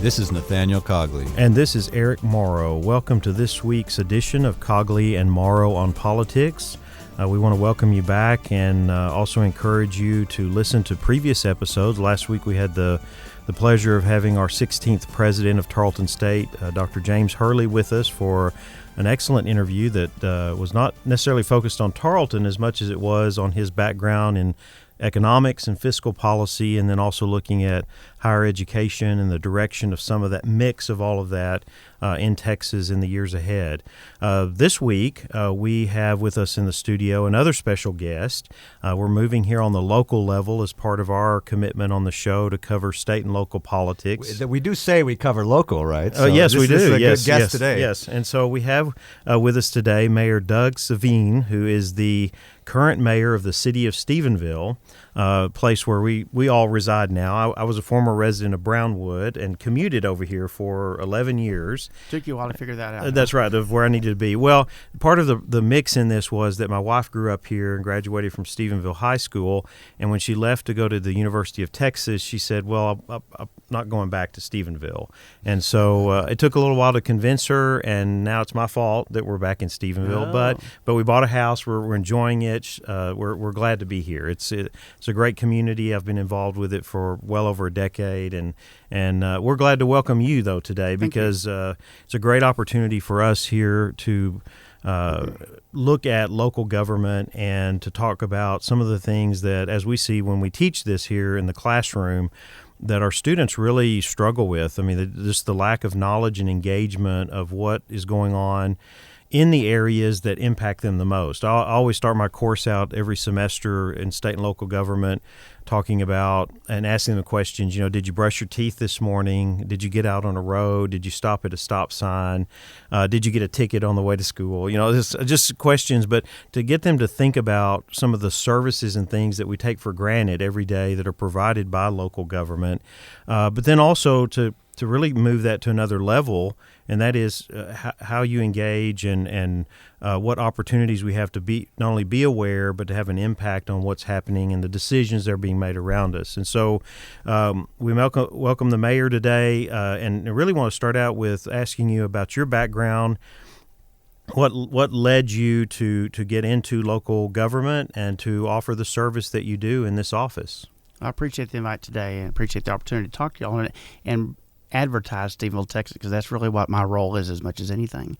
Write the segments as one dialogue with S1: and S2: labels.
S1: This is Nathaniel Cogley.
S2: And this is Eric Morrow. Welcome to this week's edition of Cogley and Morrow on Politics. We want to welcome you back and also encourage you to listen to previous episodes. Last week we had the pleasure of having our 16th president of Tarleton State, Dr. James Hurley, with us for an excellent interview that was not necessarily focused on Tarleton as much as it was on his background in economics and fiscal policy, and then also looking at higher education and the direction of some of that mix of all of that in Texas in the years ahead. This week, we have with us in the studio another special guest. We're moving here on the local level as part of our commitment on the show to cover state and local politics.
S1: We do say we cover local, right? So
S2: yes, we do.
S1: This is a
S2: yes,
S1: good guest
S2: yes,
S1: today.
S2: Yes, and so we have with us today Mayor Doug Savine, who is the current mayor of the city of Stephenville, place where we all reside now. I was a former resident of Brownwood and commuted over here for 11 years.
S3: Took you a while to figure that out.
S2: That's right, of where I needed to be. Well, part of the mix in this was that my wife grew up here and graduated from Stephenville High School, and when she left to go to the University of Texas, she said, well, I'm not going back to Stephenville. And so it took a little while to convince her, and now it's my fault that we're back in Stephenville.
S3: Oh.
S2: But we bought a house. We're enjoying it. We're glad to be here. It's a great community. I've been involved with it for well over a decade, and we're glad to welcome you, though, today, because it's a great opportunity for us here to look at local government and to talk about some of the things that, as we see when we teach this here in the classroom, that our students really struggle with. I mean, just the lack of knowledge and engagement of what is going on in the areas that impact them the most. I always start my course out every semester in state and local government talking about and asking the questions, did you brush your teeth this morning? Did you get out on a road? Did you stop at a stop sign? Did you get a ticket on the way to school? This just questions, but to get them to think about some of the services and things that we take for granted every day that are provided by local government, but then also to really move that to another level, and that is how you engage and what opportunities we have to not only be aware, but to have an impact on what's happening and the decisions that are being made around us. And so we welcome the mayor today, and I really want to start out with asking you about your background. What led you to get into local government and to offer the service that you do in this office?
S3: I appreciate the invite today and appreciate the opportunity to talk to you all and advertise Stephenville, Texas, because that's really what my role is as much as anything.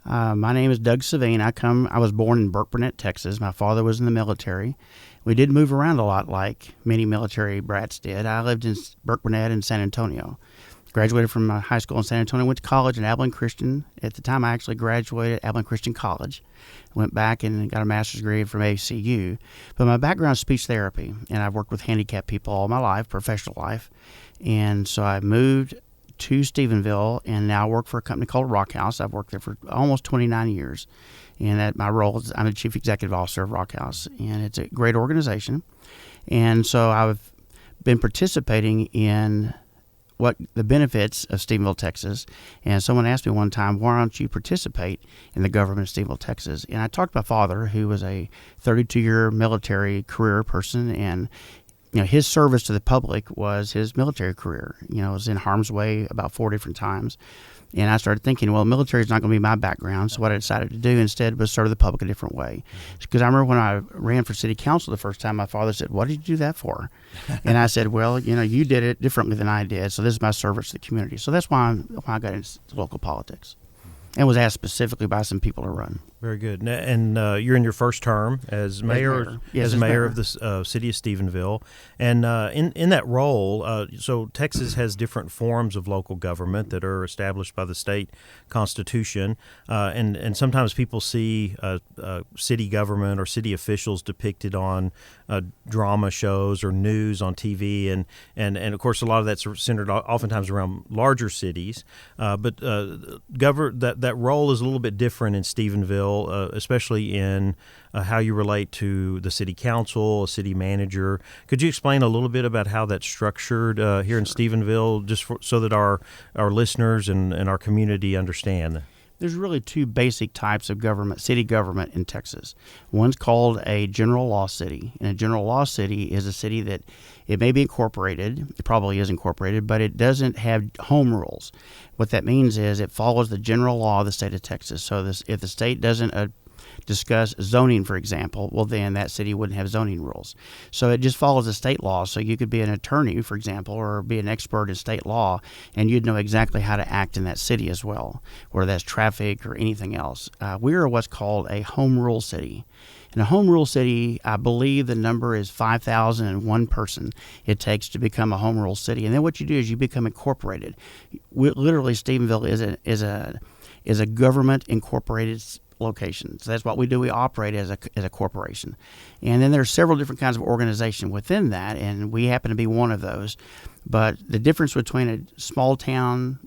S3: My name is Doug Savine. I was born in Burke-Burnett, Texas. My father was in the military. We did move around a lot like many military brats did. I lived in Burke-Burnett and San Antonio. Graduated from high school in San Antonio, went to college at Abilene Christian. At the time, I actually graduated at Abilene Christian College. Went back and got a master's degree from ACU. But my background is speech therapy, and I've worked with handicapped people all my life, professional life. And so I moved to Stephenville and now work for a company called Rock House. I've worked there for almost 29 years. And my role is I'm the chief executive officer of Rock House, and it's a great organization. And so I've been participating in what the benefits of Stephenville, Texas. And someone asked me one time, why don't you participate in the government of Stephenville, Texas? And I talked to my father, who was a 32-year military career person, and his service to the public was his military career. Was in harm's way about 4 different times. And I started thinking, well, military is not going to be my background. So what I decided to do instead was serve the public a different way. Because I remember when I ran for city council the first time, my father said, what did you do that for? And I said, well, you did it differently than I did. So this is my service to the community. So that's why I got into local politics and was asked specifically by some people to run.
S2: Very good. And you're in your first term as mayor,
S3: Yes,
S2: as mayor of the city of Stephenville. And in that role, so Texas has different forms of local government that are established by the state constitution. And sometimes people see city government or city officials depicted on drama shows or news on TV. And of course, a lot of that's centered oftentimes around larger cities. But that role is a little bit different in Stephenville, especially in how you relate to the city council, a city manager. Could you explain a little bit about how that's structured here in Stephenville, just so that our listeners and our community understand?
S3: There's really two basic types of government, city government in Texas. One's called a general law city, and a general law city is a city that it may be incorporated, it probably is incorporated, but it doesn't have home rules. What that means is it follows the general law of the state of Texas. So if the state doesn't discuss zoning, for example, well, then that city wouldn't have zoning rules. So it just follows the state law. So you could be an attorney, for example, or be an expert in state law, and you'd know exactly how to act in that city as well, whether that's traffic or anything else. We are what's called a home rule city. In a home rule city, I believe the number is 5,001 person it takes to become a home rule city. And then what you do is you become incorporated. Literally, Stephenville is a government incorporated location. So that's what we do. We operate as a corporation. And then there's several different kinds of organization within that, and we happen to be one of those. But the difference between a small town,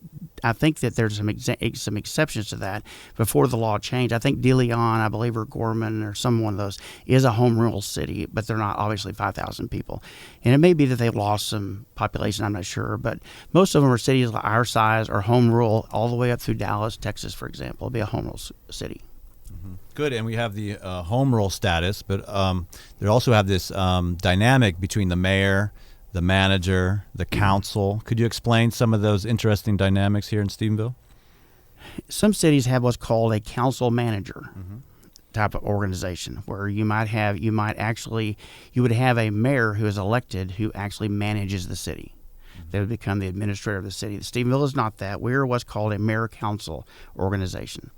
S3: I think that there's some exceptions to that before the law changed. I think De Leon, I believe, or Gorman or some one of those is a home rule city, but they're not obviously 5,000 people. And it may be that they've lost some population, I'm not sure, but most of them are cities like our size or home rule all the way up through Dallas, Texas, for example. It'll be a home rule city.
S1: Good, and we have the home rule status, but they also have this dynamic between the mayor, the manager, the council. Could you explain some of those interesting dynamics here in Stephenville?
S3: Some cities have what's called a council manager type of organization, where you would have a mayor who is elected who actually manages the city. They would become the administrator of the city. Stephenville is not that. We're what's called a mayor-council organization.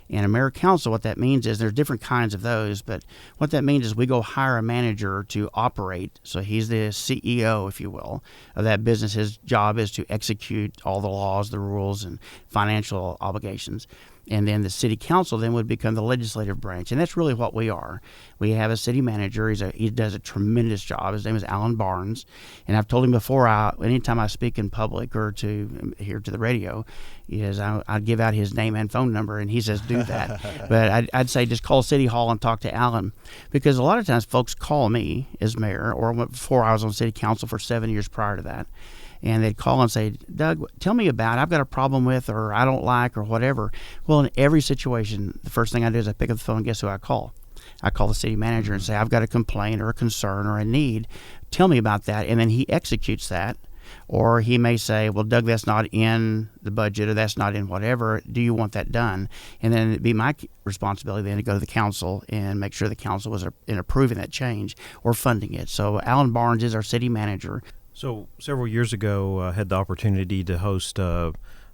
S3: And a mayor council, what that means is there's different kinds of those, but what that means is we go hire a manager to operate. So he's the CEO, if you will, of that business. His job is to execute all the laws, the rules, and financial obligations. And then the city council then would become the legislative branch. And that's really what we are. We have a city manager. He does a tremendous job. His name is Alan Barnes. And I've told him before, anytime I speak in public or here to the radio, I give out his name and phone number, and he says, do that. But I'd say just call City Hall and talk to Alan. Because a lot of times folks call me as mayor, or before I was on city council for 7 years prior to that. And they'd call and say, Doug, tell me about it. I've got a problem with, or I don't like, or whatever. Well, in every situation, the first thing I do is I pick up the phone and guess who I call? I call the city manager and say, I've got a complaint or a concern or a need. Tell me about that. And then he executes that. Or he may say, well, Doug, that's not in the budget, or that's not in whatever. Do you want that done? And then it'd be my responsibility then to go to the council and make sure the council was in approving that change or funding it. So Alan Barnes is our city manager.
S2: So several years ago, I had the opportunity to host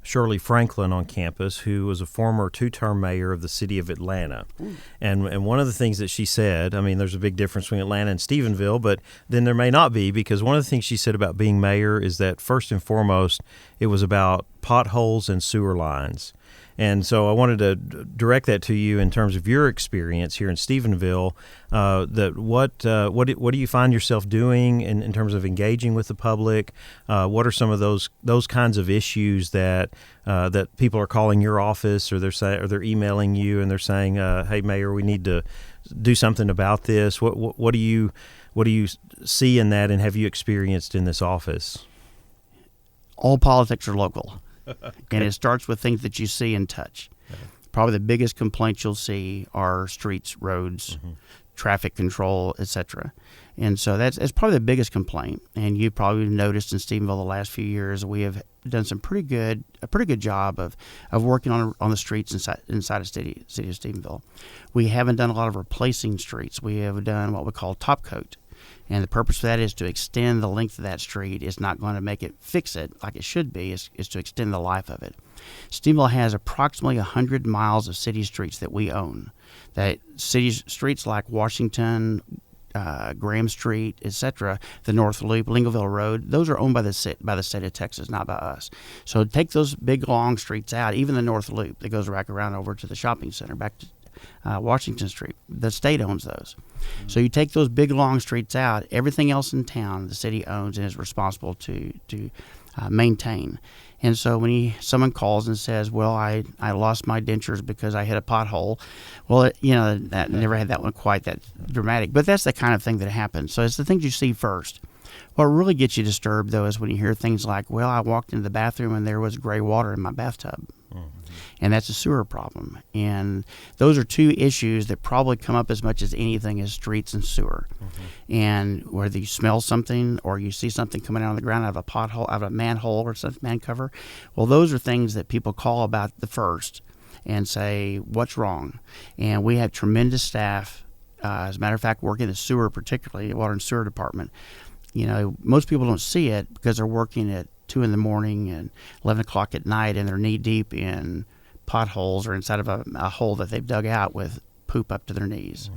S2: Shirley Franklin on campus, who was a former two-term mayor of the city of Atlanta. And one of the things that she said, I mean, there's a big difference between Atlanta and Stephenville, but then there may not be, because one of the things she said about being mayor is that first and foremost, it was about potholes and sewer lines. And so I wanted to direct that to you in terms of your experience here in Stephenville. What do you find yourself doing in terms of engaging with the public? What are some of those kinds of issues that people are calling your office, or they're emailing you and they're saying, "Hey, Mayor, we need to do something about this." What do you see in that, and have you experienced in this office?
S3: All politics are local. And it starts with things that you see and touch. Probably the biggest complaints you'll see are streets, roads, traffic control, etc. And so that's probably the biggest complaint. And you probably noticed in Stephenville the last few years we have done a pretty good job of working on the streets inside of city of Stephenville. We haven't done a lot of replacing streets. We have done what we call top coat. And the purpose for that is to extend the length of that street. It's not going to fix it like it should be. It's to extend the life of it. Stephenville has approximately 100 miles of city streets that we own. That city streets like Washington, Graham Street, etc., the North Loop, Lincolnville Road, those are owned by the state of Texas, not by us. So take those big, long streets out, even the North Loop that goes back around over to the shopping center, back to Washington Street. The state owns those. So you take those big, long streets out, everything else in town the city owns and is responsible to maintain. And so when someone calls and says, well, I lost my dentures because I hit a pothole, well, that never had that one quite that dramatic. But that's the kind of thing that happens. So it's the things you see first. What really gets you disturbed, though, is when you hear things like, well, I walked into the bathroom and there was gray water in my bathtub. And that's a sewer problem. And those are two issues that probably come up as much as anything as streets and sewer. And whether you smell something or you see something coming out of the ground out of a pothole, out of a manhole or some man cover, well, those are things that people call about the first and say, what's wrong? And we have tremendous staff. As a matter of fact, working in the sewer, particularly the water and sewer department. You know, most people don't see it because they're working at 2 in the morning and 11 o'clock at night, and they're knee deep in potholes or inside of a hole that they've dug out with poop up to their knees.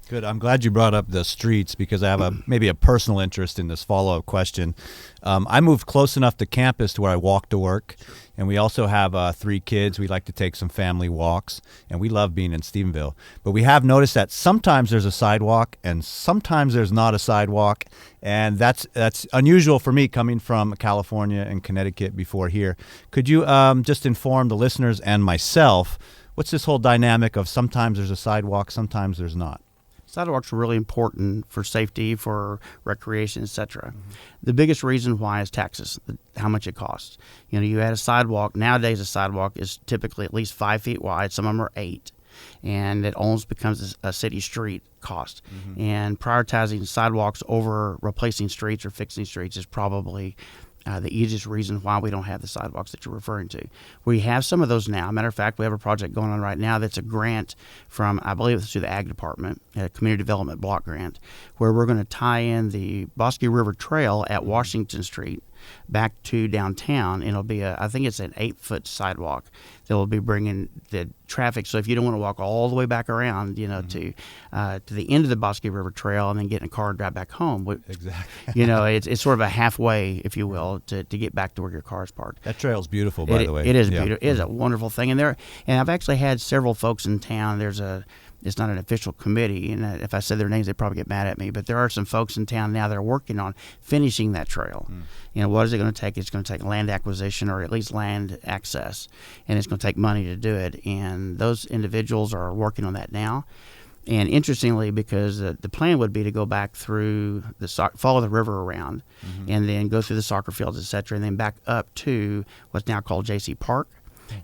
S1: Good. I'm glad you brought up the streets because I have maybe a personal interest in this follow-up question. I moved close enough to campus to where I walk to work, and we also have 3 kids. We like to take some family walks, and we love being in Stephenville. But we have noticed that sometimes there's a sidewalk and sometimes there's not a sidewalk, and that's unusual for me coming from California and Connecticut before here. Could you just inform the listeners and myself, what's this whole dynamic of sometimes there's a sidewalk, sometimes there's not?
S3: Sidewalks are really important for safety, for recreation, etc. The biggest reason why is taxes, how much it costs. You know, you add a sidewalk. Nowadays, a sidewalk is typically at least 5 feet wide. Some of them are 8. And it almost becomes a city street cost. And prioritizing sidewalks over replacing streets or fixing streets is probably the easiest reason why we don't have the sidewalks that you're referring to. We have some of those now. Matter of fact, we have a project going on right now that's a grant from, I believe it's through the Ag Department, a community development block grant, where we're going to tie in the Bosque River Trail at Washington Street back to downtown, and it'll be I think it's an 8-foot sidewalk that will be bringing the traffic. So if you don't want to walk all the way back around, you know, to the end of the Bosque River Trail and then get in a car and drive back home,
S1: Exactly.
S3: you know, it's sort of a halfway, if you will, to get back to where your car is parked.
S1: That trail's beautiful, by the way.
S3: It is beautiful. It is a wonderful thing, and I've actually had several folks in town. It's not an official committee, and if I said their names, they'd probably get mad at me. But there are some folks in town now that are working on finishing that trail. You know, what is it going to take? It's going to take land acquisition or at least land access, and it's going to take money to do it. And those individuals are working on that now. And interestingly, because the plan would be to go back through follow the river around, and then go through the soccer fields, et cetera, and then back up to what's now called J.C. Park.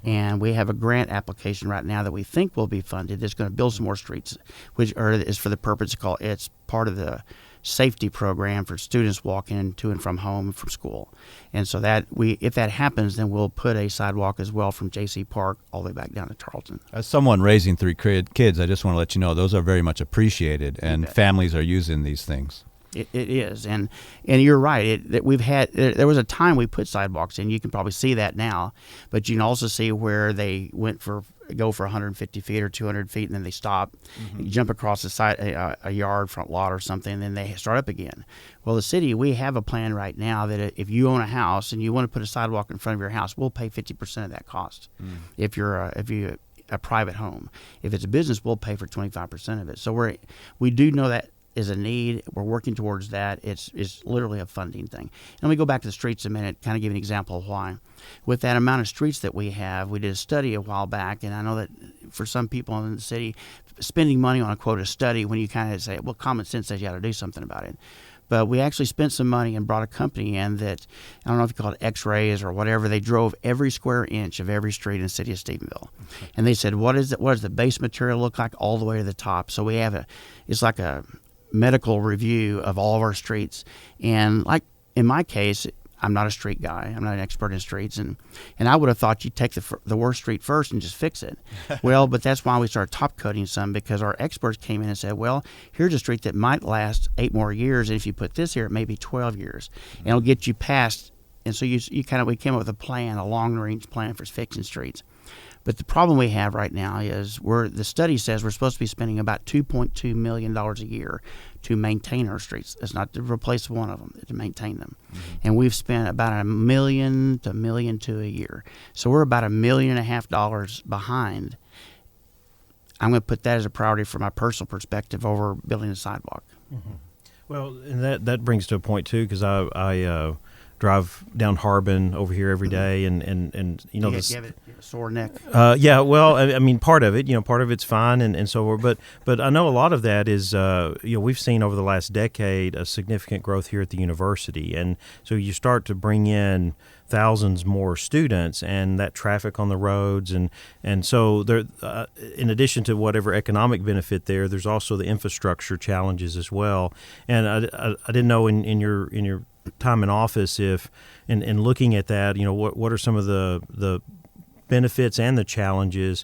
S3: And we have a grant application right now that we think will be funded that's going to build some more streets, which is for the purpose it's part of the safety program for students walking to and from home from school. And so if that happens, then we'll put a sidewalk as well from J.C. Park all the way back down to Tarleton.
S1: As someone raising 3 kids, I just want to let you know those are very much appreciated, and families are using these things.
S3: It is, and you're right. There was a time we put sidewalks in. You can probably see that now, but you can also see where they go for 150 feet or 200 feet, and then they stop. You jump across the side, a yard, front lot, or something, and then they start up again. Well, the city, we have a plan right now that if you own a house and you want to put a sidewalk in front of your house, we'll pay 50% of that cost. If you're a private home, if it's a business, we'll pay for 25% of it. So we do know that is a need. We're working towards that. It's literally a funding thing. And let me go back to the streets a minute, kind of give an example of why. With that amount of streets that we have, we did a study a while back, and I know that for some people in the city, spending money on a study, when you kind of say, well, common sense says you got to do something about it. But we actually spent some money and brought a company in that, I don't know if you call it X-rays or whatever, they drove every square inch of every street in the city of Stephenville. And they said, what does the base material look like all the way to the top? So we have it's like a medical review of all of our streets. And like in my case, I'm not a street guy. I'm not an expert in streets. And I would have thought you'd take the worst street first and just fix it. Well, but that's why we started top coating some, because our experts came in and said, well, here's a street that might last 8 more years. And if you put this here, it may be 12 years. And it'll get you past. And so we came up with a plan, a long-range plan for fixing streets. But the problem we have right now is the study says we're supposed to be spending about $2.2 million a year to maintain our streets. It's not to replace one of them, to maintain them. And we've spent about $1 million to $1.2 million a year. So we're about $1.5 million behind. I'm going to put that as a priority from my personal perspective over building a sidewalk.
S2: Well, and that brings to a point too, because I drive down Harbin over here every day, and you know,
S3: you have a sore neck.
S2: Yeah, well, I mean, part of it, part of it's fine, and so, but I know a lot of that is, we've seen over the last decade a significant growth here at the university, and so you start to bring in thousands more students, and that traffic on the roads, and so there, in addition to whatever economic benefit there's also the infrastructure challenges as well. And I didn't know in your time in office, if in looking at that, what are some of the benefits and the challenges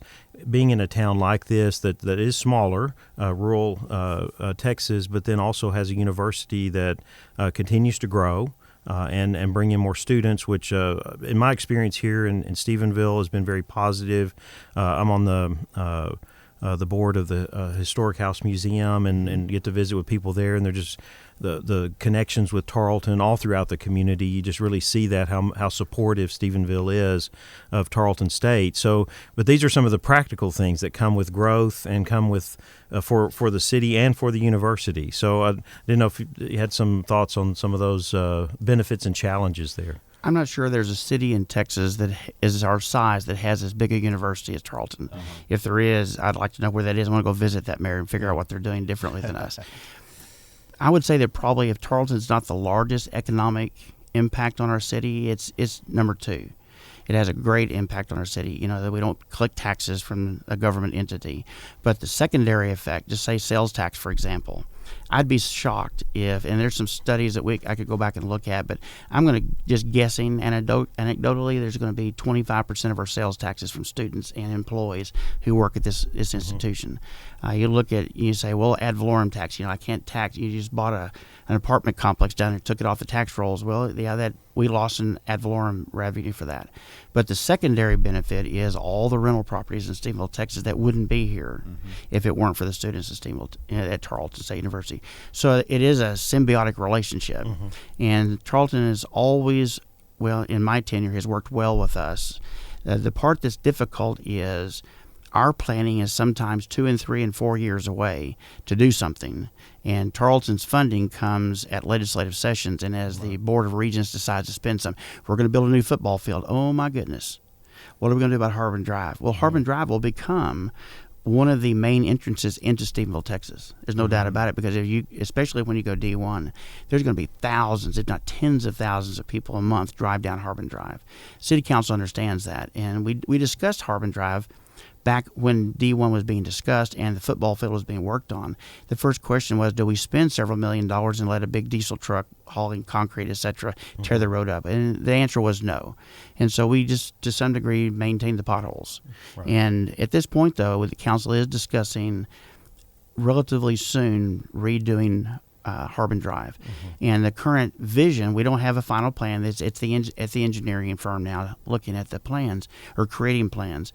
S2: being in a town like this that is smaller, rural Texas, but then also has a university that continues to grow and bring in more students, which in my experience here in Stephenville has been very positive. I'm on the board of the Historic House Museum and get to visit with people there, and they're just the connections with Tarleton all throughout the community. You just really see that how supportive Stephenville is of Tarleton State. So, but these are some of the practical things that come with growth and come with for the city and for the university. So I didn't know if you had some thoughts on some of those benefits and challenges there.
S3: I'm not sure there's a city in Texas that is our size that has as big a university as Tarleton. Uh-huh. If there is, I'd like to know where that is. I want to go visit that mayor and figure out what they're doing differently than us. I would say that probably if Tarleton's not the largest economic impact on our city, it's number two. It has a great impact on our city, that we don't collect taxes from a government entity. But the secondary effect, just say sales tax, for example, I'd be shocked if, and there's some studies that I could go back and look at, but I'm going to just guessing anecdotally, there's going to be 25% of our sales taxes from students and employees who work at this institution. You say, well, ad valorem tax, I can't tax. You just bought an apartment complex down there, took it off the tax rolls. Well, yeah, that we lost an ad valorem revenue for that. But the secondary benefit is all the rental properties in Stephenville, Texas that wouldn't be here if it weren't for the students at Stephenville, at Tarleton State University. So it is a symbiotic relationship. And Tarleton is always, well, in my tenure, has worked well with us. The part that's difficult is our planning is sometimes 2 and 3 and 4 years away to do something. And Tarleton's funding comes at legislative sessions, and as the Board of Regents decides to spend some, we're going to build a new football field. Oh, my goodness. What are we going to do about Harbin Drive? Well, Harbin Drive will become one of the main entrances into Stephenville, Texas. There's no doubt about it, because especially when you go D1, there's going to be thousands, if not tens of thousands of people a month drive down Harbin Drive. City Council understands that, and we discussed Harbin Drive back when D1 was being discussed and the football field was being worked on. The first question was, do we spend several $1 million and let a big diesel truck hauling concrete, etc., tear the road up? And the answer was no. And so we just, to some degree, maintained the potholes. Right. And at this point, though, the council is discussing relatively soon redoing Harbin Drive. And the current vision, we don't have a final plan. It's the engineering firm now looking at the plans or creating plans.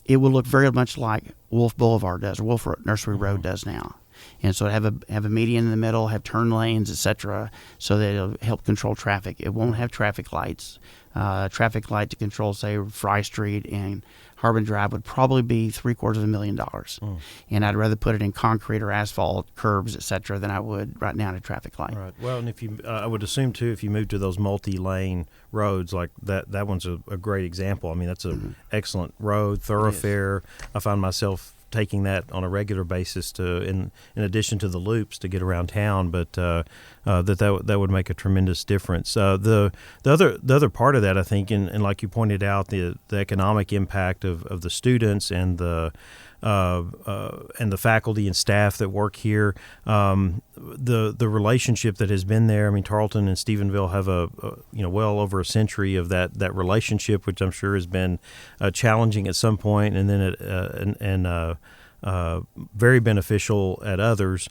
S3: It will look very much like Wolf Boulevard does, or Wolf Nursery Road does now. And so have a median in the middle, have turn lanes, etc., so that it'll help control traffic. It won't have traffic lights. Traffic light to control, say, Fry Street and Harbin Drive would probably be $750,000. And I'd rather put it in concrete or asphalt, curbs, etc., than I would right now in a traffic light.
S2: Right. Well, and if you, I would assume too, if you move to those multi-lane roads like that one's a great example. I mean, that's an excellent road, thoroughfare. I find myself taking that on a regular basis in addition to the loops to get around town, but that would make a tremendous difference. The other part of that, I think, and like you pointed out, the economic impact of the students and the faculty and staff that work here, the relationship that has been there. I mean, Tarleton and Stephenville have well over a century of that relationship, which I'm sure has been challenging at some point, and then very beneficial at others.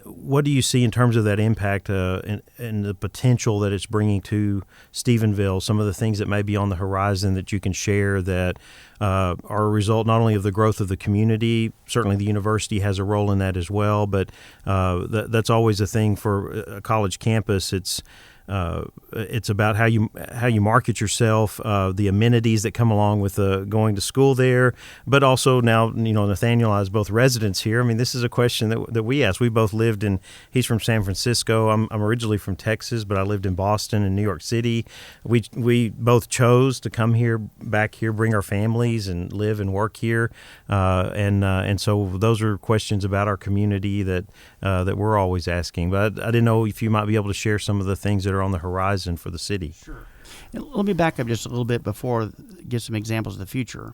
S2: What do you see in terms of that impact and the potential that it's bringing to Stephenville? Some of the things that may be on the horizon that you can share that are a result not only of the growth of the community. Certainly the university has a role in that as well, but that's always a thing for a college campus. It's it's about how you market yourself, the amenities that come along with going to school there, but also now, Nathaniel and I, as both residents here, I mean, this is a question that we ask. We both lived he's from San Francisco. I'm originally from Texas, but I lived in Boston and New York City. We both chose to come back here, bring our families and live and work here. And so those are questions about our community that we're always asking. But I didn't know if you might be able to share some of the things that are on the horizon for the city.
S3: Sure. And let me back up just a little bit before give some examples of the future.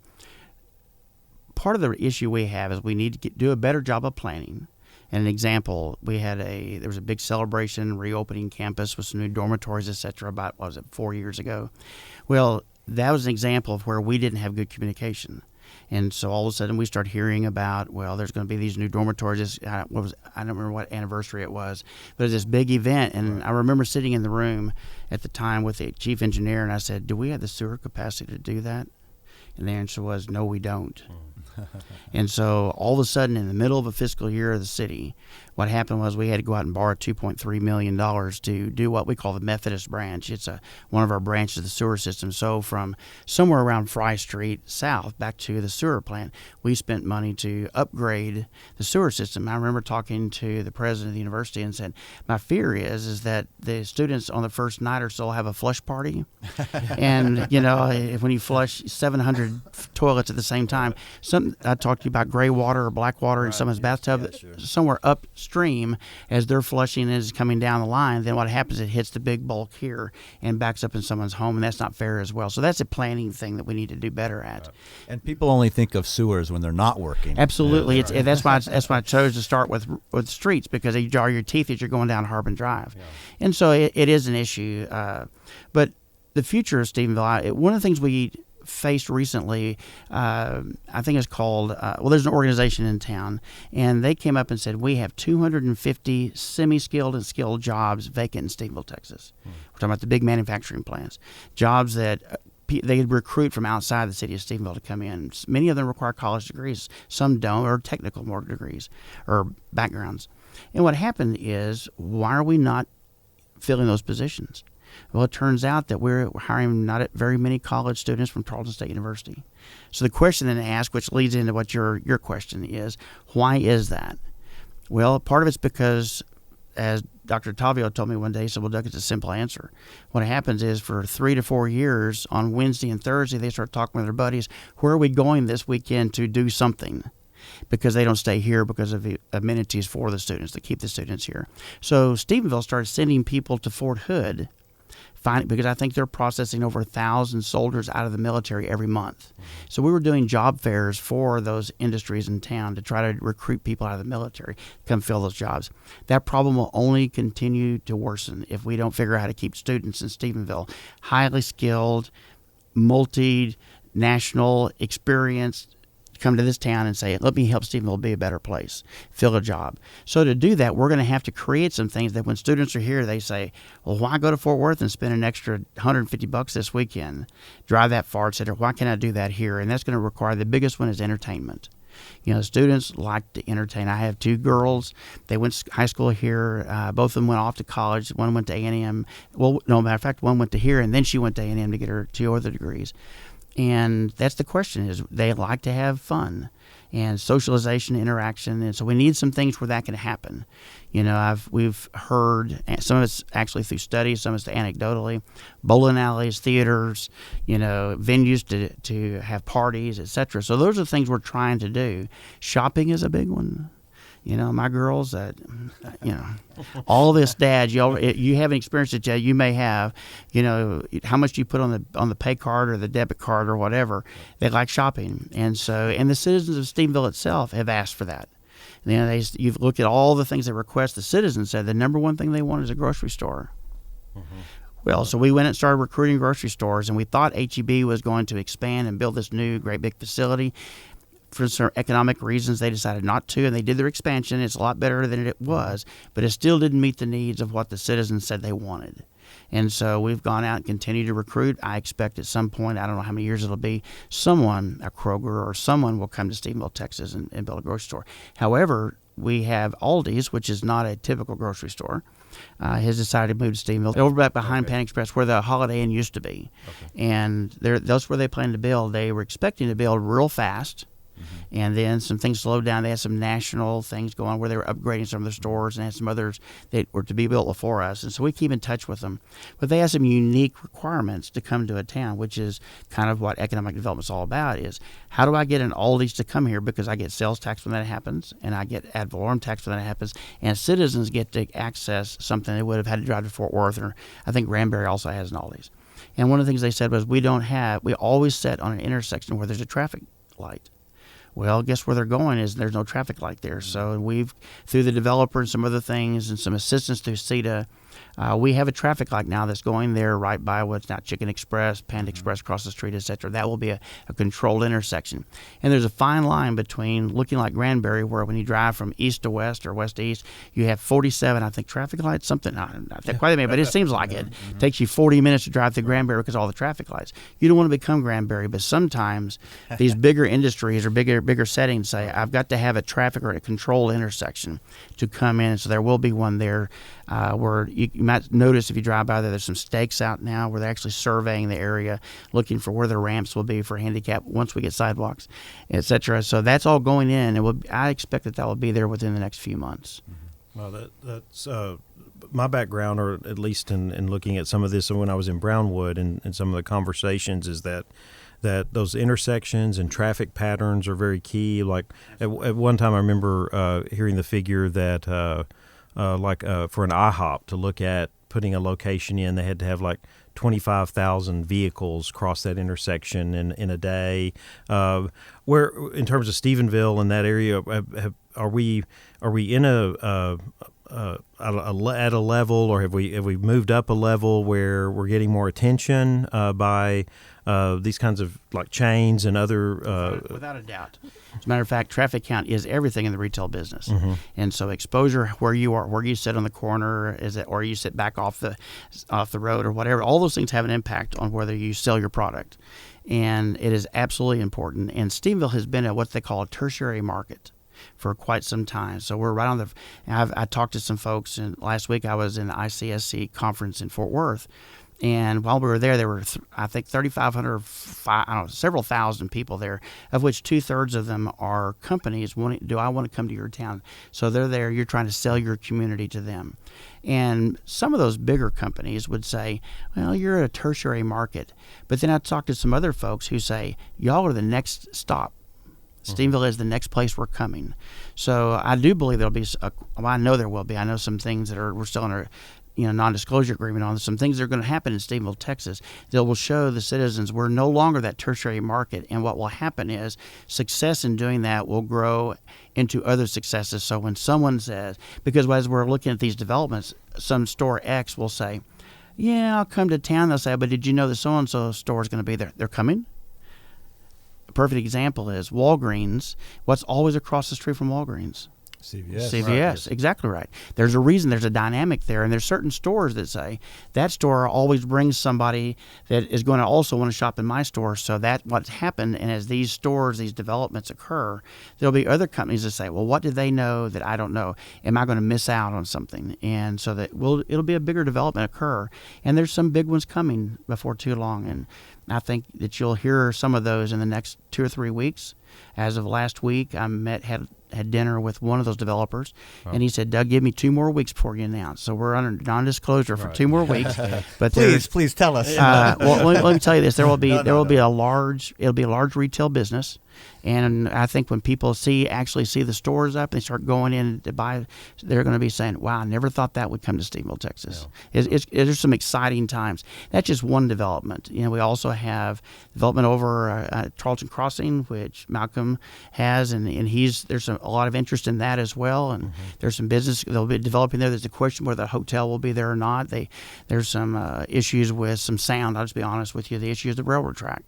S3: Part of the issue we have is we need to do a better job of planning. And an example, there was a big celebration reopening campus with some new dormitories, et cetera, about 4 years ago. Well, that was an example of where we didn't have good communication. And so all of a sudden we start hearing about, there's going to be these new dormitories. I don't remember what anniversary it was, but it was this big event. And I remember sitting in the room at the time with the chief engineer, and I said, do we have the sewer capacity to do that? And the answer was, no, we don't. And so all of a sudden, in the middle of a fiscal year of the city, what happened was we had to go out and borrow $2.3 million to do what we call the Methodist branch. It's one of our branches of the sewer system. So from somewhere around Fry Street south back to the sewer plant, we spent money to upgrade the sewer system. I remember talking to the president of the university and said, my fear is that the students on the first night or so will have a flush party. And, when you flush 700 toilets at the same time, I talked to you about gray water or black water in someone's bathtub, somewhere upstream as they're flushing and is coming down the line. Then what happens, it hits the big bulk here and backs up in someone's home, and that's not fair as well. So that's a planning thing that we need to do better at.
S1: And people only think of sewers when they're not working.
S3: Absolutely. That's why I chose to start with streets, because they jar your teeth as you're going down Harbin Drive. Yeah. And so it is an issue. But the future of Stephenville, one of the things we faced recently, I think it's called, there's an organization in town, and they came up and said, we have 250 semi-skilled and skilled jobs vacant in Stephenville, Texas. We're talking about the big manufacturing plants, jobs that they recruit from outside the city of Stephenville to come in. Many of them require college degrees. Some don't, or technical more degrees or backgrounds. And what happened is, why are we not filling those positions? Well, it turns out that we're hiring not very many college students from Tarleton State University. So the question then asked, which leads into what your question is, why is that? Well, part of it's because, as Dr. Tavio told me one day, he said, well, Doug, it's a simple answer. What happens is, for 3 to 4 years, on Wednesday and Thursday, they start talking with their buddies, where are we going this weekend to do something? Because they don't stay here because of the amenities for the students, to keep the students here. So Stephenville started sending people to Fort Hood, because I think they're processing over 1,000 soldiers out of the military every month. So we were doing job fairs for those industries in town to try to recruit people out of the military to come fill those jobs. That problem will only continue to worsen if we don't figure out how to keep students in Stephenville, highly skilled, multinational, experienced, come to this town and say, let me help Stephenville be a better place, fill a job. So to do that, we're going to have to create some things that when students are here, they say, well, why go to Fort Worth and spend an extra $150 this weekend, drive that far, etc. Why can't I do that here? And that's going to require, the biggest one is entertainment. Students like to entertain. I have 2 girls. They went to high school here. Both of them went off to college. One went to A&M. Well, no, matter of fact, one went to here, and then she went to A&M to get her 2 other degrees. And that's the question, is they like to have fun and socialization, interaction. And so we need some things where that can happen. We've heard, some of it's actually through studies, some of it's anecdotally, bowling alleys, theaters, venues to have parties, etc. So those are the things we're trying to do. Shopping is a big one. My girls, all this, Dad, you haven't experienced it yet. You may have, how much you put on the pay card or the debit card or whatever. They like shopping, and the citizens of Stephenville itself have asked for that. You've looked at all the things they request. The citizens said the number one thing they want is a grocery store. Mm-hmm. Well, so we went and started recruiting grocery stores, and we thought HEB was going to expand and build this new great big facility. For some economic reasons, they decided not to, and they did their expansion. It's a lot better than it was, but it still didn't meet the needs of what the citizens said they wanted. And so we've gone out and continued to recruit. I expect at some point, I don't know how many years it'll be, someone, a Kroger or someone, will come to Stephenville, Texas, and build a grocery store. However, we have Aldi's, which is not a typical grocery store, has decided to move to Stephenville, over back behind Pan Express, where the Holiday Inn used to be. And that's where they plan to build. They were expecting to build real fast. And then some things slowed down. They had some national things going on where they were upgrading some of their stores and had some others that were to be built before us. And so we keep in touch with them. But they have some unique requirements to come to a town, which is kind of what economic development is all about, is how do I get an Aldi's to come here, because I get sales tax when that happens, and I get ad valorem tax when that happens, and citizens get to access something they would have had to drive to Fort Worth, or I think Granbury also has an Aldi's. And one of the things they said was we always sit on an intersection where there's a traffic light. Well, guess where they're going is there's no traffic light there. So we've, through the developer and some other things and some assistance through CETA, we have a traffic light now that's going there right by what's now Chicken Express, Panda Express across the street, etc. That will be a controlled intersection. And there's a fine line between looking like Granbury, where when you drive from east to west or west to east, you have 47, I think, traffic lights, something, not quite that many, but it seems like it. It takes you 40 minutes to drive through Granbury because of all the traffic lights. You don't want to become Granbury, but sometimes these bigger industries or bigger settings say, I've got to have a traffic or a controlled intersection to come in. So there will be one there where you might notice if you drive by there's some stakes out now where they're actually surveying the area, looking for where the ramps will be for handicap once we get sidewalks, etc. So that's all going in, and I expect that will be there within the next few months.
S2: Well, that's my background, or at least in looking at some of this when I was in Brownwood and some of the conversations, is that those intersections and traffic patterns are very key. Like at one time I remember hearing the figure that for an IHOP to look at putting a location in, they had to have like 25,000 vehicles cross that intersection in a day. Where, in terms of Stephenville and that area, are we in at a level, or have we moved up a level where we're getting more attention by these kinds of like chains and other?
S3: Without a doubt. As a matter of fact, traffic count is everything in the retail business, and so exposure, where you are, where you sit on the corner, or you sit back off the road or whatever. All those things have an impact on whether you sell your product, and it is absolutely important. And Stephenville has been at what they call a tertiary market for quite some time. So we're right on the. I talked to some folks, and last week I was in the ICSC conference in Fort Worth. And while we were there were, I think, 3,500, several thousand people there, of which 2/3 of them are companies. Do I want to come to your town? So they're there. You're trying to sell your community to them. And some of those bigger companies would say, well, you're a tertiary market. But then I talked to some other folks who say, y'all are the next stop. Stephenville is the next place we're coming. So I do believe there'll be, I know there will be. I know some things that we're still in a non-disclosure agreement on. Some things that are going to happen in Stephenville, Texas, that will show the citizens we're no longer that tertiary market. And what will happen is success in doing that will grow into other successes. So when someone says, because as we're looking at these developments, some store X will say, yeah, I'll come to town. They'll say, but did you know the so-and-so store is going to be there? They're coming? A perfect example is Walgreens. What's always across the street from Walgreens? CVS, right. Exactly right. There's a reason, there's a dynamic there, and there's certain stores that say that store always brings somebody that is going to also want to shop in my store. So that's what's happened, and as these stores, these developments occur, there'll be other companies that say, well, what did they know that I don't know? Am I going to miss out on something? And so that it'll be a bigger development occur, and there's some big ones coming before too long, and I think that you'll hear some of those in the next 2 or 3 weeks. As of last week, I had dinner with one of those developers, and he said, Doug, give me 2 more weeks before you announce. So we're under non-disclosure for 2 more weeks. But
S1: please tell us.
S3: Well, let me tell you this: there will be a large retail business. And I think when people actually see the stores up and they start going in to buy, they're going to be saying, wow, I never thought that would come to Stephenville, Texas. Yeah. There's some exciting times. That's just one development. We also have development over Charlton Crossing, which Malcolm has, and there's a lot of interest in that as well. And there's some business they'll be developing there. There's a question whether the hotel will be there or not. There's some issues with some sound. I'll just be honest with you. The issue is the railroad track.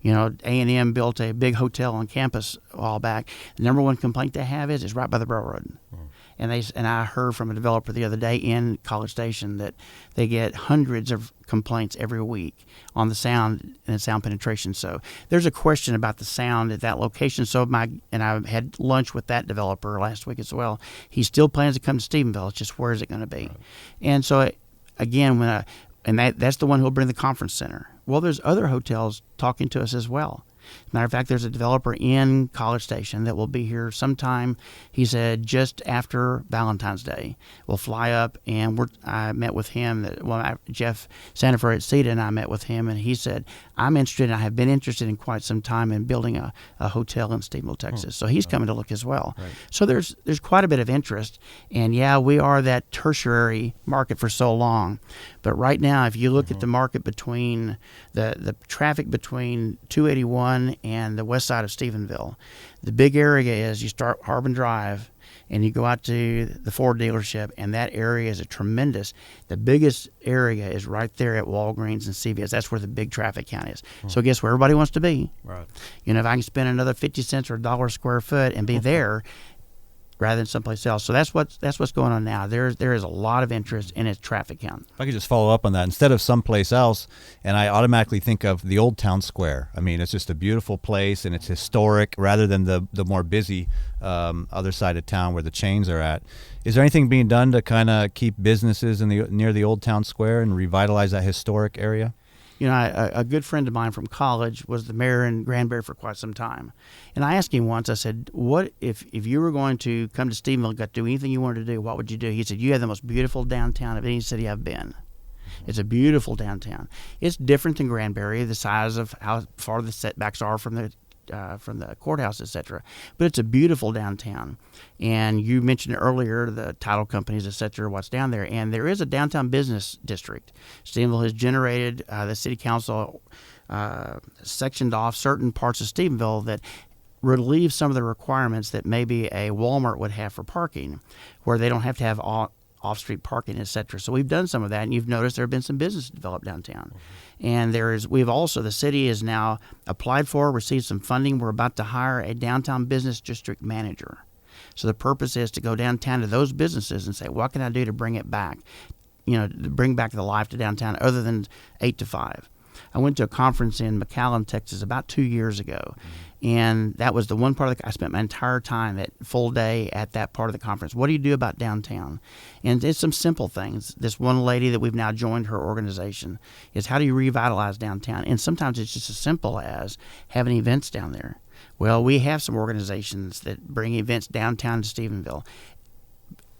S3: A&M built a big hotel on campus a while back. The number one complaint they have is it's right by the railroad. And I heard from a developer the other day in College Station that they get hundreds of complaints every week on the sound and sound penetration. So there's a question about the sound at that location. So I had lunch with that developer last week as well. He still plans to come to Stephenville. It's just where is it going to be? Right. And so again, that's the one who'll bring the conference center. Well, there's other hotels talking to us as well. Matter of fact, there's a developer in College Station that will be here sometime, he said, just after Valentine's Day. We'll fly up, and I met with him. Jeff Sandifer at CETA and I met with him, and he said, I'm interested, and I have been interested in quite some time in building a hotel in Stephenville, Texas. So he's coming to look as well. Right. So there's quite a bit of interest, and yeah, we are that tertiary market for so long. But right now, if you look at the market between the traffic between 281 and the west side of Stephenville, the big area is you start Harbin Drive and you go out to the Ford dealership, and that area is the biggest area is right there at Walgreens and CVS. That's where the big traffic count is. So guess where everybody wants to be? Right. If I can spend another 50 cents or $1 a square foot and be there rather than someplace else. So that's what's going on now. There is a lot of interest in its traffic count.
S1: If I could just follow up on that, instead of someplace else, and I automatically think of the Old Town Square. I mean, it's just a beautiful place, and it's historic rather than the more busy other side of town where the chains are at. Is there anything being done to kind of keep businesses near the Old Town Square and revitalize that historic area?
S3: A good friend of mine from college was the mayor in Granbury for quite some time. And I asked him once, I said, what if you were going to come to Stephenville and got to do anything you wanted to do, what would you do? He said, you have the most beautiful downtown of any city I've been. It's a beautiful downtown. It's different than Granbury, the size of how far the setbacks are from the courthouse, etc. But it's a beautiful downtown. And you mentioned earlier the title companies, etc., what's down there. And there is a downtown business district. Stephenville has generated, the city council sectioned off certain parts of Stephenville that relieve some of the requirements that maybe a Walmart would have for parking, where they don't have to have off-street parking, etc. So we've done some of that, and you've noticed there have been some business developed downtown. And the city has now applied for, received some funding. We're about to hire a downtown business district manager. So the purpose is to go downtown to those businesses and say, what can I do to bring it back? To bring back the life to downtown other than 8 to 5. I went to a conference in McAllen, Texas about 2 years ago. And that was the one part I spent my entire time at full day at that part of the conference. What do you do about downtown? And it's some simple things. This one lady that we've now joined her organization is, how do you revitalize downtown? And sometimes it's just as simple as having events down there. Well, we have some organizations that bring events downtown to Stephenville.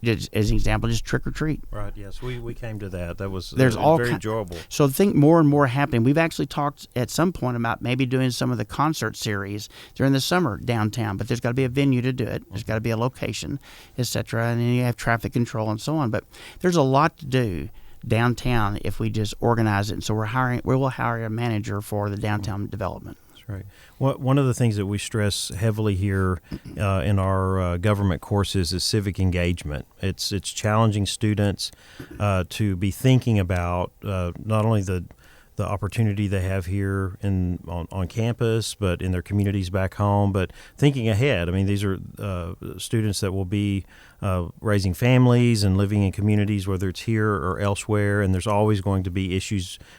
S3: As an example, just trick or treat.
S2: Right. Yes, we came to that. That was very enjoyable.
S3: So I think more and more happening. We've actually talked at some point about maybe doing some of the concert series during the summer downtown, but there's got to be a venue to do it. There's got to be a location, etc. And then you have traffic control and so on. But there's a lot to do downtown if we just organize it. And so we will hire a manager for the downtown development.
S2: Right. One of the things that we stress heavily here in our government courses is civic engagement. It's challenging students to be thinking about not only the opportunity they have here on campus, but in their communities back home, but thinking ahead. I mean, these are students that will be raising families and living in communities, whether it's here or elsewhere, and there's always going to be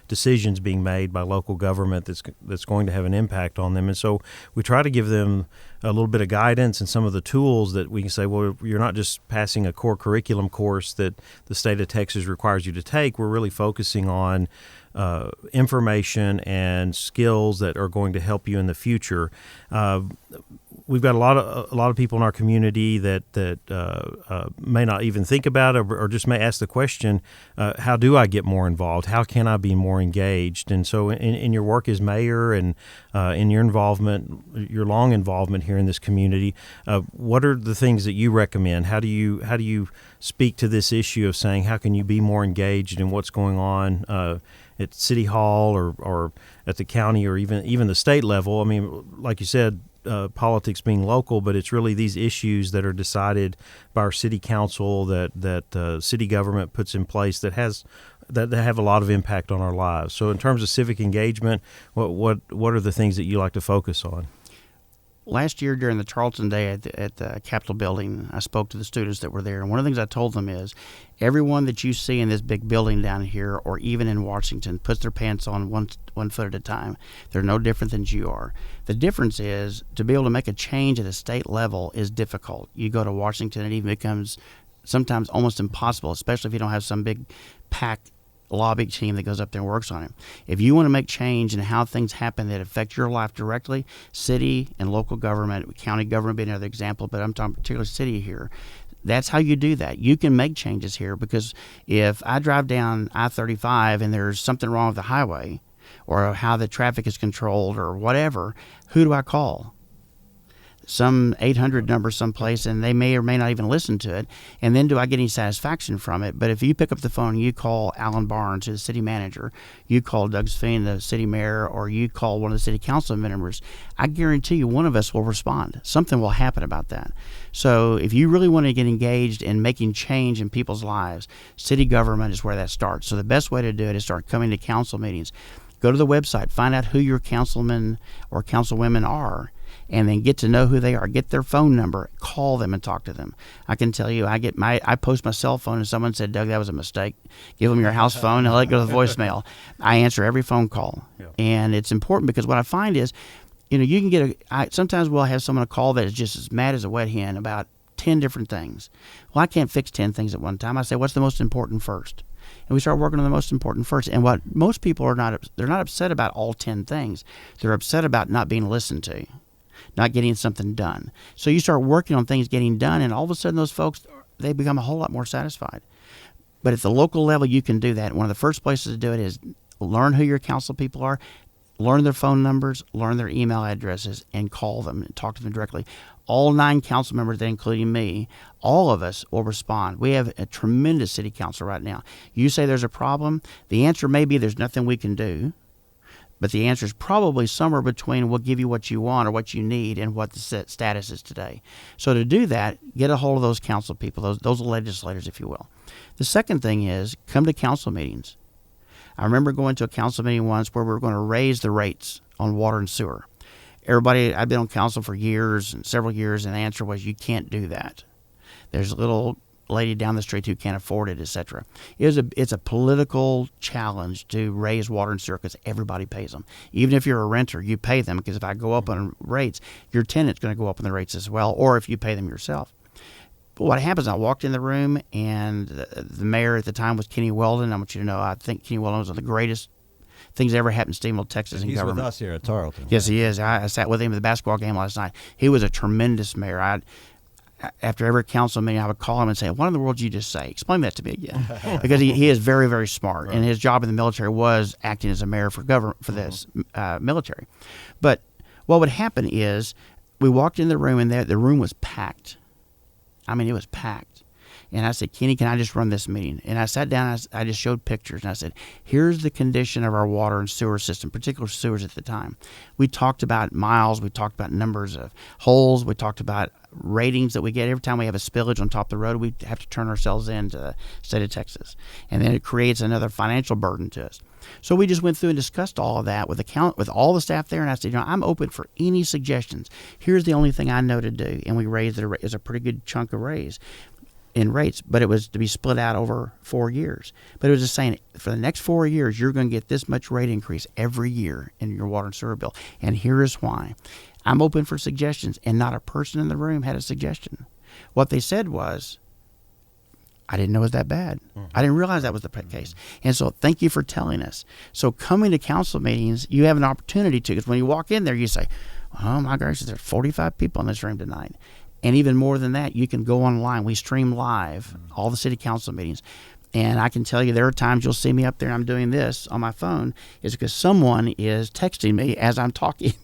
S2: decisions being made by local government that's going to have an impact on them. And so we try to give them a little bit of guidance and some of the tools that we can say, well, you're not just passing a core curriculum course that the state of Texas requires you to take. We're really focusing on information and skills that are going to help you in the future. We've got a lot of people in our community that may not even think about it or just may ask the question, how do I get more involved? How can I be more engaged? And so in your work as mayor and in your involvement, your long involvement here in this community, what are the things that you recommend? How do you speak to this issue of saying, how can you be more engaged in what's going on at City Hall or at the county or even the state level? I mean, like you said, politics being local, but it's really these issues that are decided by our city council that city government puts in place that have a lot of impact on our lives. So in terms of civic engagement, what are the things that you like to focus on?
S3: last year during the Charleston Day at the Capitol building, I spoke to the students that were there, and one of the things I told them is, everyone that you see in this big building down here, or even in Washington, puts their pants on one foot at a time. They're no different than you are. The difference is, to be able to make a change at a state level is difficult. You go to Washington, it even becomes sometimes almost impossible, especially if you don't have some big packed lobby team that goes up there and works on it. If you want to make change in how things happen that affect your life directly, city and local government, county government being another example, but I'm talking particularly city here, that's how you do that. You can make changes here, because if I drive down I-35 and there's something wrong with the highway, or how the traffic is controlled, or whatever, who do I call? Some 800 number someplace, and they may or may not even listen to it. And then do I get any satisfaction from it? But if you pick up the phone and you call Alan Barnes, who's the city manager, you call Doug Sphene, the city mayor, or you call one of the city council members, I guarantee you one of us will respond. Something will happen about that. So if you really want to get engaged in making change in people's lives, city government is where that starts. So the best way to do it is start coming to council meetings. Go to the website, find out who your councilmen or councilwomen are, and then get to know who they are. Get their phone number, call them and talk to them. I can tell you, I post my cell phone, and someone said, Doug, that was a mistake. Give them your house phone and let it go to the voicemail. I answer every phone call. Yeah. And it's important, because what I find is, you can get sometimes we'll have someone call that is just as mad as a wet hen about 10 different things. Well, I can't fix 10 things at one time. I say, what's the most important first? And we start working on the most important first. And what most people are they're not upset about all 10 things. They're upset about not being listened to, not getting something done. So you start working on things getting done, and all of a sudden those folks, they become a whole lot more satisfied. But at the local level, you can do that. One of the first places to do it is learn who your council people are, learn their phone numbers, learn their email addresses, and call them and talk to them directly. All 9 council members, including me, all of us will respond. We have a tremendous city council right now. You say there's a problem, the answer may be there's nothing we can do, but the answer is probably somewhere between we'll give you what you want or what you need and what the status is today. So to do that, get a hold of those council people, those legislators, if you will. The second thing is come to council meetings. I remember going to a council meeting once where we were going to raise the rates on water and sewer. Everybody, I've been on council for years and several years, and the answer was, you can't do that. There's a little lady down the street who can't afford it, etc. It's a political challenge to raise water and sewer, because everybody pays them. Even if you're a renter, you pay them, because if I go up on rates, your tenant's going to go up on the rates as well, or if you pay them yourself. But what happens, I walked in the room, and the mayor at the time was Kenny Weldon. I want you to know, I think Kenny Weldon was one of the greatest things that ever happened in Stephenville, Texas, in government.
S1: He's with us here at Tarleton.
S3: Yes, he is. I sat with him at the basketball game last night. He was a tremendous mayor. After every council meeting, I would call him and say, what in the world did you just say? Explain that to me again. Because he is very, very smart. Right. And his job in the military was acting as a mayor for government for this military. But what would happen is, we walked in the room, and the room was packed. I mean, it was packed. And I said, Kenny, can I just run this meeting? And I sat down, and I just showed pictures, and I said, here's the condition of our water and sewer system, particular sewers at the time. We talked about miles, we talked about numbers of holes, we talked about ratings that we get. Every time we have a spillage on top of the road, we have to turn ourselves in to the state of Texas. And then it creates another financial burden to us. So we just went through and discussed all of that with all the staff there, and I said, I'm open for any suggestions. Here's the only thing I know to do. And we raised it. It was a pretty good chunk of raise in rates, but it was to be split out over 4 years. But it was just saying, for the next 4 years, you're going to get this much rate increase every year in your water and sewer bill. And here is why. I'm open for suggestions, and not a person in the room had a suggestion. What they said was, I didn't know it was that bad. I didn't realize that was the case. And so thank you for telling us. So coming to council meetings, you have an opportunity to, because when you walk in there, you say, oh my gosh, there's 45 people in this room tonight. And even more than that, you can go online. We stream live all the city council meetings. And I can tell you, there are times you'll see me up there and I'm doing this on my phone, is because someone is texting me as I'm talking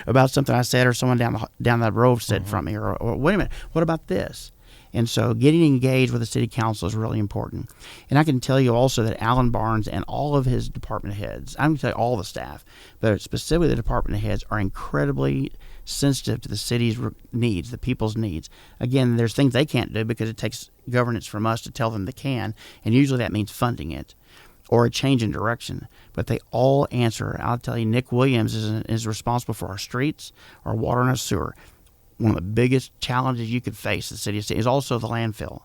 S3: about something I said, or someone down the road said from me, or wait a minute, what about this? And so getting engaged with the city council is really important. And I can tell you also that Alan Barnes and all of his department heads, I'm going to tell you all the staff, but specifically the department heads, are incredibly sensitive to the city's needs, the people's needs. Again, there's things they can't do because it takes governance from us to tell them they can, and usually that means funding it. or a change in direction, but they all answer. I'll tell you, Nick Williams is responsible for our streets, our water, and our sewer. One of the biggest challenges you could face the city of Stephenville is also the landfill.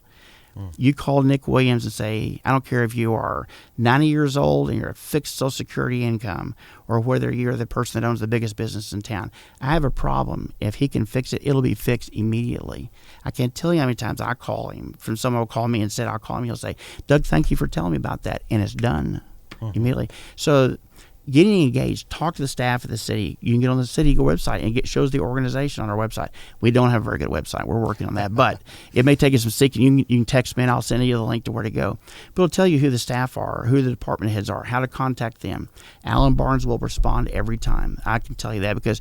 S3: You call Nick Williams and say, I don't care if you are 90 years old and you're a fixed Social Security income, or whether you're the person that owns the biggest business in town. I have a problem. If he can fix it, it'll be fixed immediately. I can't tell you how many times I call him. From someone will call me and said, I'll call him. He'll say, Doug, thank you for telling me about that. And it's done immediately. So getting engaged, talk to the staff of the city. You can get on the city website and shows the organization on our website. We don't have a very good website. We're working on that, but it may take us some seeking. You can text me and I'll send you the link to where to go. But it'll tell you who the staff are, who the department heads are, how to contact them. Alan Barnes will respond every time. I can tell you that because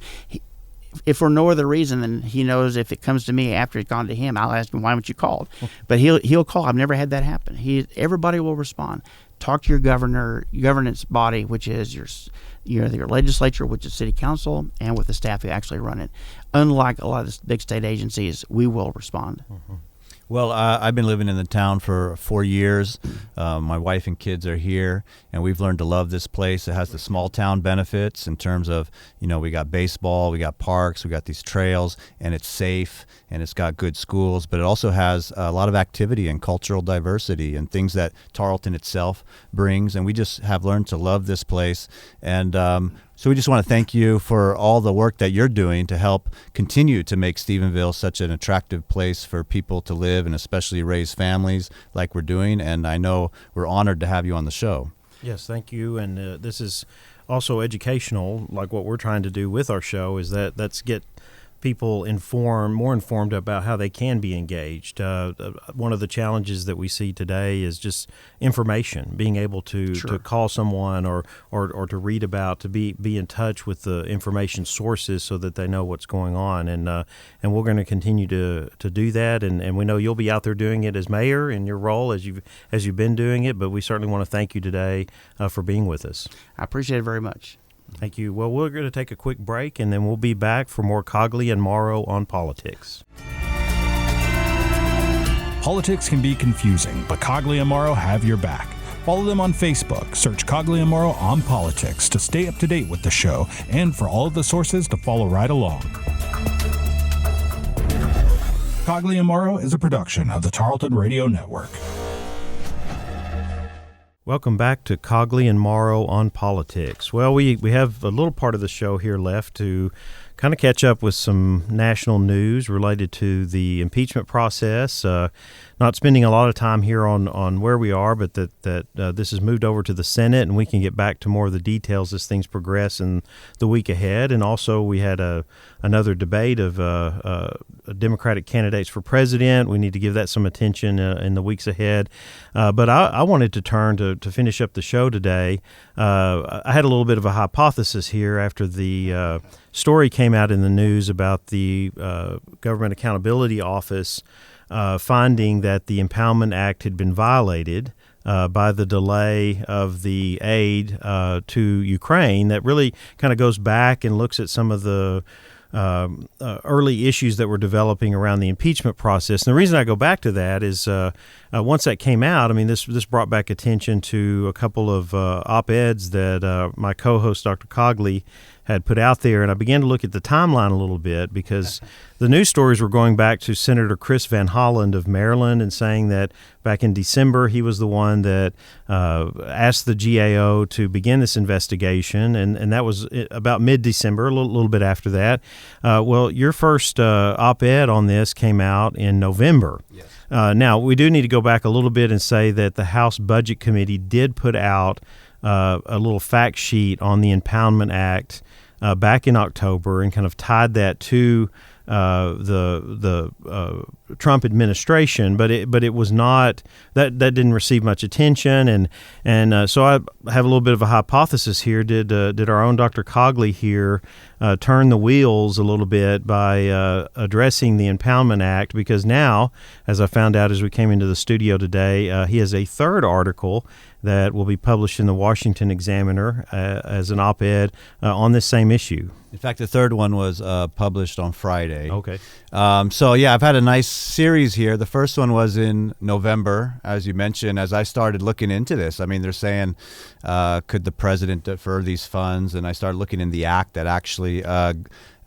S3: if for no other reason than he knows if it comes to me after it's gone to him, I'll ask him, why haven't you called? But he'll call. I've never had that happen. Everybody will respond. Talk to your governance body, which is your legislature, which is city council, and with the staff who actually run it. Unlike a lot of the big state agencies, we will respond.
S1: Well, I've been living in the town for 4 years. My wife and kids are here, and we've learned to love this place. It has the small town benefits in terms of, we got baseball, we got parks, we got these trails, and it's safe, and it's got good schools, but it also has a lot of activity and cultural diversity and things that Tarleton itself brings, and we just have learned to love this place. And so we just want to thank you for all the work that you're doing to help continue to make Stephenville such an attractive place for people to live and especially raise families like we're doing. And I know we're honored to have you on the show.
S2: Yes, thank you. And this is also educational, like what we're trying to do with our show is let's get people more informed about how they can be engaged. One of the challenges that we see today is just information, being able to call someone or to read about, to be in touch with the information sources so that they know what's going on. And we're going to continue to do that. And we know you'll be out there doing it as mayor in your role as you've been doing it. But we certainly want to thank you today for being with us.
S3: I appreciate it very much.
S2: Thank you. Well, we're going to take a quick break, and then we'll be back for more Cogley and Morrow on Politics.
S4: Politics can be confusing, but Cogley and Morrow have your back. Follow them on Facebook. Search Cogley and Morrow on Politics to stay up to date with the show and for all of the sources to follow right along. Cogley and Morrow is a production of the Tarleton Radio Network.
S2: Welcome back to Cogley and Morrow on Politics. Well, we have a little part of the show here left to kind of catch up with some national news related to the impeachment process. Not spending a lot of time here on where we are, but that this has moved over to the Senate, and we can get back to more of the details as things progress in the week ahead. And also, we had another debate of Democratic candidates for president. We need to give that some attention in the weeks ahead. But I wanted to turn to finish up the show today. I had a little bit of a hypothesis here after the story came out in the news about the Government Accountability Office finding that the Impoundment Act had been violated by the delay of the aid to Ukraine. That really kind of goes back and looks at some of the early issues that were developing around the impeachment process. And the reason I go back to that is once that came out, I mean, this brought back attention to a couple of op-eds that my co-host, Dr. Cogley, had put out there. And I began to look at the timeline a little bit because the news stories were going back to Senator Chris Van Hollen of Maryland and saying that back in December, he was the one that asked the GAO to begin this investigation. And that was about mid-December, a little bit after that. Well, your first op-ed on this came out in November.
S1: Yes.
S2: Now, we do need to go back a little bit and say that the House Budget Committee did put out a little fact sheet on the Impoundment Act back in October and kind of tied that to the Trump administration, but it was not that didn't receive much attention, and so I have a little bit of a hypothesis here. Did our own Dr. Cogley here turn the wheels a little bit by addressing the Impoundment Act, because now, as I found out as we came into the studio today, he has a third article that will be published in the Washington Examiner as an op-ed on this same issue.
S1: In fact, the third one was published on Friday.
S2: Okay.
S1: So, yeah, I've had a nice series here. The first one was in November, as you mentioned, as I started looking into this. I mean, they're saying, could the president defer these funds? And I started looking in the act that actually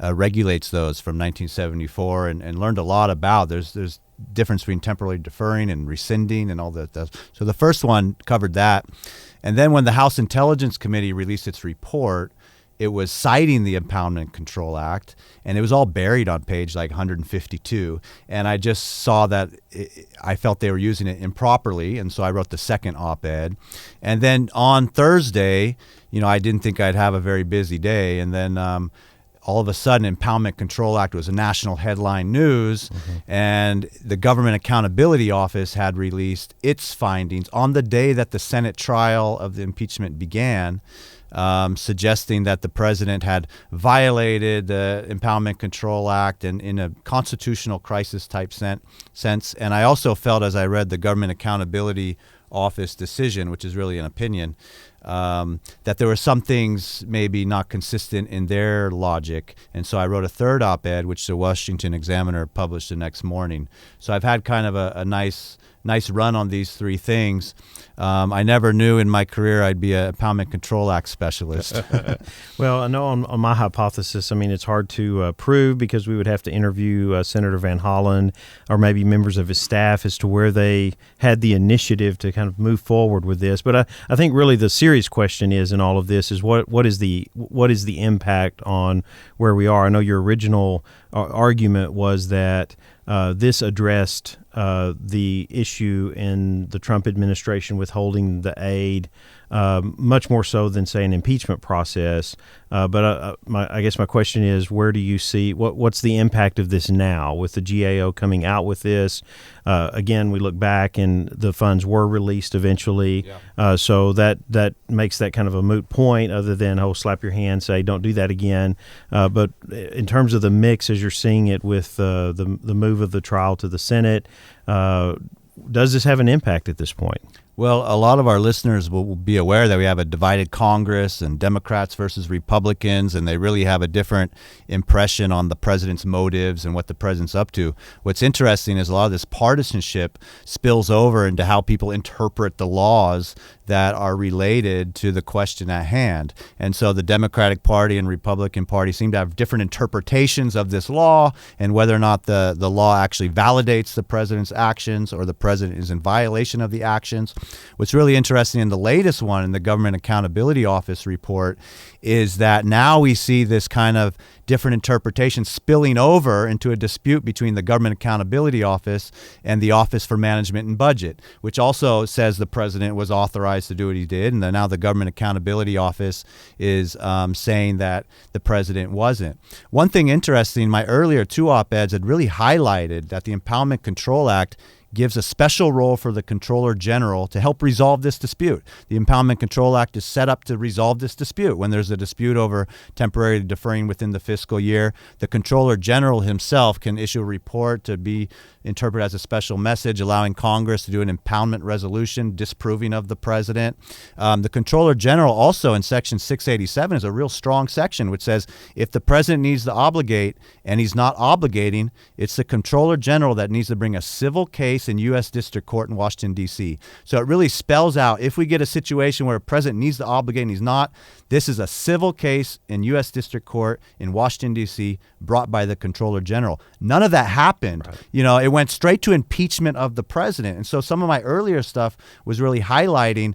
S1: regulates those from 1974 and learned a lot about. There's difference between temporarily deferring and rescinding and all that. So the first one covered that. And then when the House Intelligence Committee released its report, it was citing the Impoundment Control Act, and it was all buried on page like 152. And I just saw that I felt they were using it improperly, and so I wrote the second op-ed. And then on Thursday, I didn't think I'd have a very busy day, and then all of a sudden, Impoundment Control Act was a national headline news, and the Government Accountability Office had released its findings on the day that the Senate trial of the impeachment began, suggesting that the president had violated the Impoundment Control Act and in a constitutional crisis type sense. And I also felt, as I read the Government Accountability Office decision, which is really an opinion, that there were some things maybe not consistent in their logic. And so I wrote a third op-ed, which the Washington Examiner published the next morning. So I've had kind of a nice run on these three things. I never knew in my career I'd be a Impoundment Control Act specialist.
S2: Well, I know on my hypothesis, I mean, it's hard to prove because we would have to interview Senator Van Hollen or maybe members of his staff as to where they had the initiative to kind of move forward with this. But I think really the serious question is in all of this is what is the impact on where we are? I know your original argument was that this addressed the issue in the Trump administration withholding the aid much more so than, say, an impeachment process. But I guess my question is, where do you see what's the impact of this now with the GAO coming out with this? Again, we look back and the funds were released eventually. Yeah. So that makes that kind of a moot point other than, slap your hand, say, don't do that again. But in terms of the mix as you're seeing it with the move of the trial to the Senate, does this have an impact at this point?
S1: Well, a lot of our listeners will be aware that we have a divided Congress and Democrats versus Republicans, and they really have a different impression on the president's motives and what the president's up to. What's interesting is a lot of this partisanship spills over into how people interpret the laws that are related to the question at hand. And so the Democratic Party and Republican Party seem to have different interpretations of this law and whether or not the law actually validates the president's actions or the president is in violation of the actions. What's really interesting in the latest one in the Government Accountability Office report is that now we see this kind of different interpretation spilling over into a dispute between the Government Accountability Office and the Office for Management and Budget, which also says the president was authorized to do what he did, and then now the Government Accountability Office is saying that the president wasn't. One thing interesting, my earlier two op-eds had really highlighted that the Impoundment Control Act gives a special role for the Comptroller General to help resolve this dispute. The Impoundment Control Act is set up to resolve this dispute. When there's a dispute over temporarily deferring within the fiscal year, the Comptroller General himself can issue a report to be interpreted as a special message, allowing Congress to do an impoundment resolution disproving of the president. The Comptroller General also in Section 687 is a real strong section which says if the president needs to obligate and he's not obligating, it's the Comptroller General that needs to bring a civil case in U.S. District Court in Washington, D.C. So it really spells out if we get a situation where a president needs to obligate and he's not, this is a civil case in U.S. District Court in Washington, D.C. brought by the Comptroller General. None of that happened. Right. It went straight to impeachment of the president. And so some of my earlier stuff was really highlighting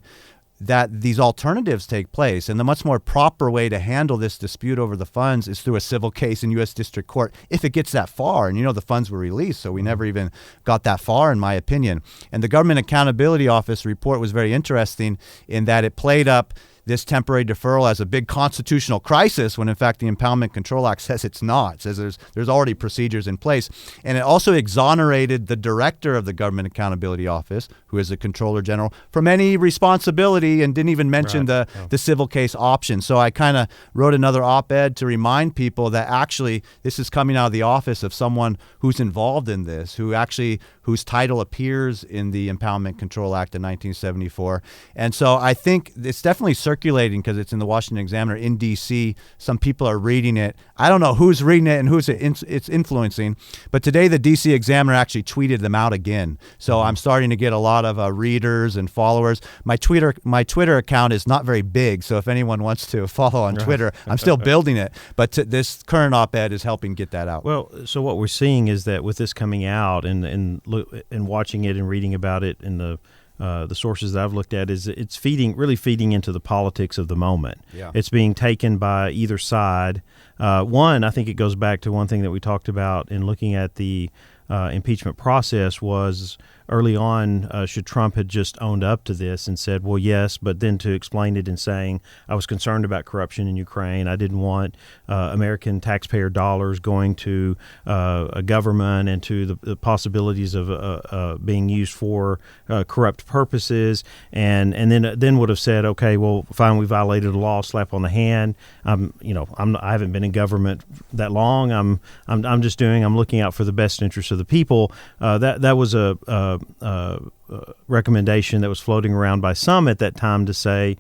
S1: that these alternatives take place. And the much more proper way to handle this dispute over the funds is through a civil case in U.S. District Court, if it gets that far. And the funds were released, so we never even got that far, in my opinion. And the Government Accountability Office report was very interesting in that it played up this temporary deferral as a big constitutional crisis when in fact the Impoundment Control Act says it's not. It says there's already procedures in place. And it also exonerated the director of the Government Accountability Office, who is the Controller General, from any responsibility, and didn't even mention the civil case option. So I kind of wrote another op-ed to remind people that actually this is coming out of the office of someone who's involved in this, whose title appears in the Impoundment Control Act of 1974. And so I think it's definitely circulating because it's in the Washington Examiner in D.C. Some people are reading it. I don't know who's reading it and who's it's influencing, but today the D.C. Examiner actually tweeted them out again. So I'm starting to get a lot of readers and followers. My Twitter account is not very big, so if anyone wants to follow on Twitter, I'm still building it. But this current op-ed is helping get that out.
S2: Well, so what we're seeing is that with this coming out and watching it and reading about it in the sources that I've looked at, is it's really feeding into the politics of the moment.
S1: Yeah.
S2: It's being taken by either side. I think it goes back to one thing that we talked about in looking at the impeachment process was early on, should Trump had just owned up to this and said, well, yes, but then to explain it in saying, I was concerned about corruption in Ukraine. I didn't want American taxpayer dollars going to a government and to the possibilities of being used for corrupt purposes. And then would have said, okay, well, fine, we violated the law, slap on the hand. I haven't been in government that long. I'm just I'm looking out for the best interests of the people. That was a recommendation that was floating around by some at that time to say,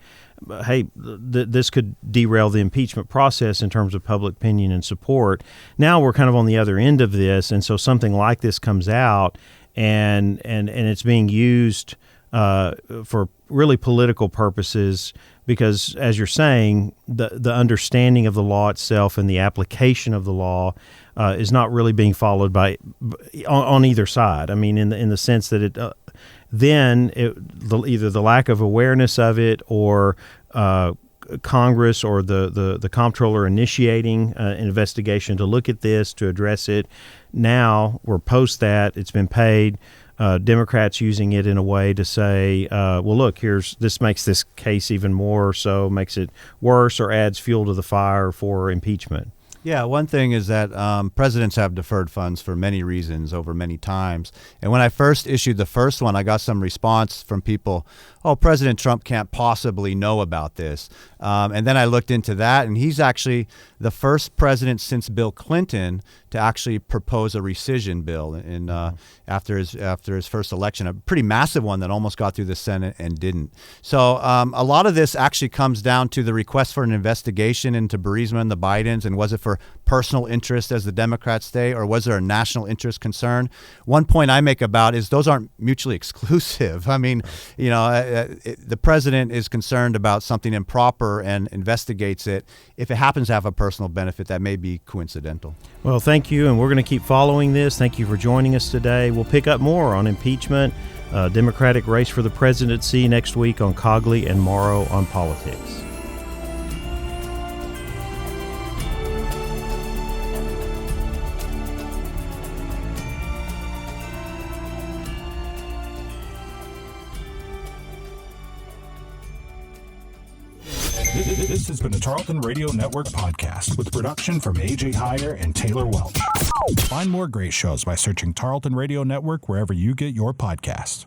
S2: hey, this could derail the impeachment process in terms of public opinion and support. Now we're kind of on the other end of this, and so something like this comes out, and it's being used for really political purposes, because, as you're saying, the understanding of the law itself and the application of the law is not really being followed on either side. I mean, in the sense that either the lack of awareness of it, or Congress or the comptroller initiating an investigation to look at this, to address it. Now we're post that, it's been paid. Democrats using it in a way to say, well, look, this makes this case even more so, makes it worse, or adds fuel to the fire for impeachment.
S1: Yeah, one thing is that presidents have deferred funds for many reasons over many times. And when I first issued the first one, I got some response from people, oh, President Trump can't possibly know about this. And then I looked into that, and he's actually the first president since Bill Clinton to actually propose a rescission bill after his first election, a pretty massive one that almost got through the Senate and didn't. So a lot of this actually comes down to the request for an investigation into Burisma and the Bidens, and was it for personal interest, as the Democrats say, or was there a national interest concern? One point I make about is those aren't mutually exclusive. I mean, the president is concerned about something improper and investigates it. If it happens to have a personal benefit, that may be coincidental.
S2: Well, thank you, and we're going to keep following this. Thank you for joining us today. We'll pick up more on impeachment, Democratic race for the presidency next week on Cogley and Morrow on Politics.
S4: This has been a Tarleton Radio Network podcast with production from AJ Heyer and Taylor Welch. Find more great shows by searching Tarleton Radio Network wherever you get your podcasts.